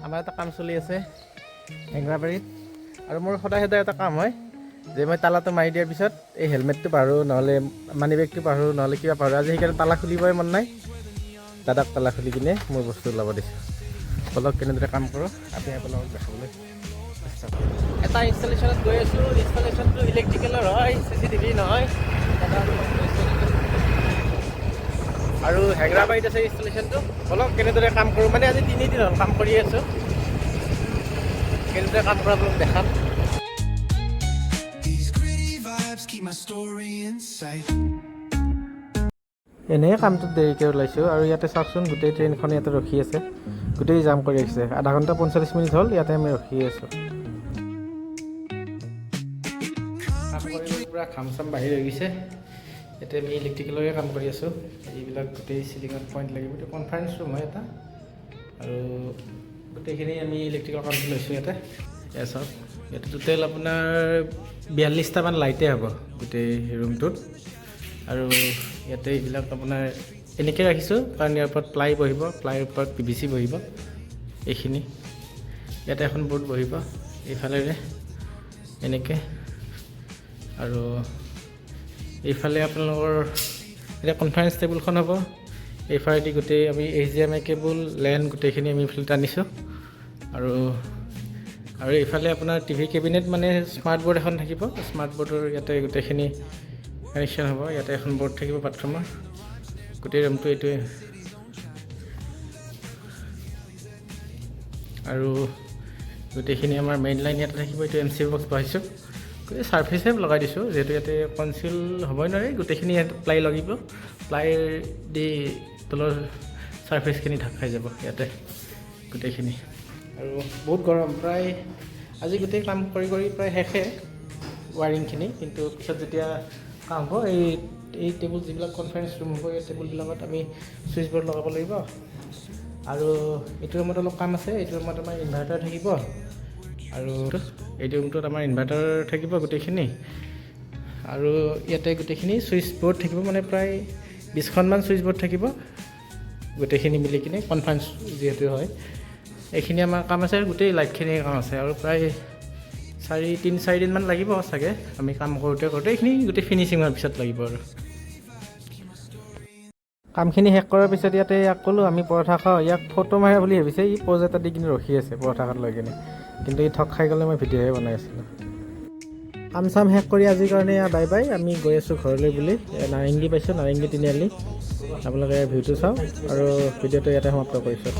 আমাৰ এটা কাম চলি আছে হেঙৰাবাৰীত আৰু মোৰ সদায় এটা কাম হয় যে মই তালাটো মাৰি দিয়াৰ পিছত এই হেলমেটটো পাহৰোঁ নহ'লে মানি বেগটো পাহৰোঁ নহ'লে কিবা পাহৰোঁ আজি সেইকাৰণে তালা খুলিবই মন নাই দাদাক তালা খুলি কিনে মোৰ বস্তু ওলাব দিছোঁ বলক কেনেদৰে কাম কৰোঁ আপুনি আপোনালোকক দেখাবলৈ চেষ্টা কৰোঁ এটা ইনষ্টলেশ্যনত গৈ আছোঁ ইনষ্টলেশ্যনটো ইলেক্ট্ৰিকেলৰ হয় CCTV নহয় আৰু হেঙৰাবাৰীত আছে ইনষ্টলেশ্যনটো বলক কেনেদৰে কাম কৰোঁ মানে আজি 3 দিন হ'ল কাম কৰি আছোঁ কেনেদৰে কাম কৰা আপোনাক দেখাম এনেই কামটোত দেৰিকৈ ওলাইছোঁ আৰু ইয়াতে চাওকচোন গোটেই ট্ৰেইনখন ইয়াতে ৰখি আছে গোটেই জাম কৰি ৰাখিছে আধা ঘণ্টা 45 মিনিট হ'ল ইয়াতে আমি ৰখি আছোঁ কাম কৰি পূৰা ঘাম চাম বাহিৰ হৈ গৈছে ইয়াতে আমি ইলেক্ট্ৰিকেলৰে কাম কৰি আছোঁ এইবিলাক গোটেই চিলিঙত পইণ্ট লাগিব এইটো কনফাৰেঞ্চ ৰুম হয় এটা আৰু গোটেইখিনি আমি ইলেক্ট্ৰিকেল কামটো লৈছোঁ ইয়াতে এয়া চাওক ইয়াতে টোটেল আপোনাৰ 42টামান লাইটে হ'ব গোটেই ৰুমটোত আৰু ইয়াতে এইবিলাক আপোনাৰ এনেকৈ ৰাখিছোঁ কাৰণ ইয়াৰ ওপৰত প্লাই বহিব প্লাইৰ ওপৰত PVC বহিব এইখিনি ইয়াতে এখন বৰ্ড বহিব এইফালেৰে এনেকৈ আৰু এইফালে আপোনালোকৰ এতিয়া কনফাৰেঞ্চ টেবুলখন হ'ব এইফালেদি গোটেই আমি HDMI কেবুল লেণ্ড গোটেইখিনি আমি এইফালে টানিছোঁ আৰু এইফালে আপোনাৰ TV কেবিনেট মানে স্মাৰ্ট বৰ্ড এখন থাকিব স্মাৰ্ট বৰ্ডৰ ইয়াতে গোটেইখিনি কানেকশ্যন হ'ব ইয়াতে এখন বৰ্ড থাকিব বাথৰুমৰ গোটেই ৰুমটো এইটোৱে আৰু গোটেইখিনি আমাৰ মেইন লাইন ইয়াতে থাকিব এইটো MC বক্স বহাইছোঁ গোটেই চাৰ্ফেচে লগাই দিছোঁ যিহেতু ইয়াতে কনচিল হ'বই নোৱাৰে গোটেইখিনি ইয়াতে প্লাই লাগিব প্লাই দি তলৰ চাৰ্ফেচখিনি ঢাক খাই যাব ইয়াতে গোটেইখিনি আৰু বহুত গৰম প্ৰায় আজি গোটেই কাম কৰি প্ৰায় শেষে ৱাৰিংখিনি কিন্তু পিছত যেতিয়া কাম হ'ব এই টেবুল যিবিলাক কনফাৰেঞ্চ ৰুম হ'ব এই টেবুলবিলাকত আমি ছুইচ বৰ্ড লগাব লাগিব আৰু এইটো ৰুমত অলপ কাম আছে এইটো ৰুমত আমাৰ ইনভাৰ্টাৰ থাকিব আৰু এইটো ৰুমটোত আমাৰ ইনভাৰ্টাৰ থাকিব গোটেইখিনি আৰু ইয়াতে গোটেইখিনি ছুইচ বৰ্ড থাকিব মানে প্ৰায় 20খনমান ছুইচ বৰ্ড থাকিব গোটেইখিনি মিলি কিনে কনফাৰেঞ্চ যিহেতু হয় এইখিনি আমাৰ কাম আছে গোটেই লাইটখিনিৰ কাম আছে আৰু প্ৰায় 3-4 দিনমান লাগিব চাগে আমি কাম কৰোঁতে এইখিনি গোটেই ফিনিচিং হোৱাৰ পিছত লাগিব আৰু কামখিনি শেষ কৰাৰ পিছত ইয়াতে ইয়াক ক'লোঁ আমি পৰঠা খাওঁ ইয়াক ফটো মাৰে বুলি ভাবিছে ই প'জ এটা দি কিনে ৰখি আছে পৰঠাখন লৈ কিনে কিন্তু ই ঠগ খাই গ'লে মই ভিডিঅ'হে বনাই আছিলোঁ কাম চাম শেষ কৰি আজিৰ কাৰণে বাই বাই আমি গৈ আছোঁ ঘৰলৈ বুলি নাৰেংগী পাইছোঁ নাৰেংগী তিনিআলি আপোনালোকে ভিডিঅ'টো চাওক আৰু ভিডিঅ'টো ইয়াতে সমাপ্ত কৰিছোঁ